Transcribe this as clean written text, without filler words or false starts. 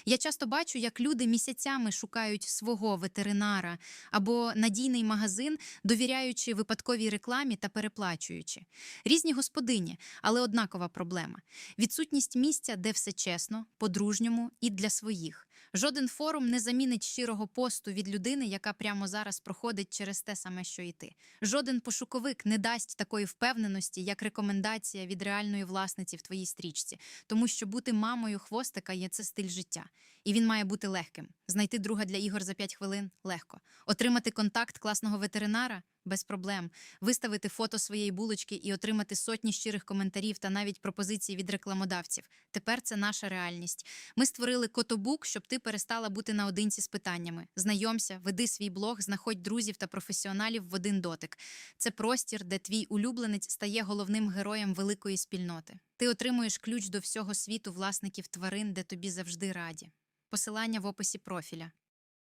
Я часто бачу, як люди місяцями шукають свого ветеринара або надійний магазин, довіряючи випадковій рекламі та переплачуючи. Різні господині, але однакова проблема. Відсутність місця, де все чесно, по-дружньому і для своїх. Жоден форум не замінить щирого посту від людини, яка прямо зараз проходить через те саме, що і ти. Жоден пошуковик не дасть такої впевненості, як рекомендація від реальної власниці в твоїй стрічці. Тому що бути мамою хвостика є це стиль життя. І він має бути легким. Знайти друга для ігор за 5 хвилин – легко. Отримати контакт класного ветеринара – без проблем. Виставити фото своєї булочки і отримати сотні щирих коментарів та навіть пропозиції від рекламодавців. Тепер це наша реальність. Ми створили котобук, щоб ти перестала бути наодинці з питаннями. Знайомся, веди свій блог, знаходь друзів та професіоналів в один дотик. Це простір, де твій улюбленець стає головним героєм великої спільноти. Ти отримуєш ключ до всього світу власників тварин, де тобі завжди раді. Посилання в описі профіля.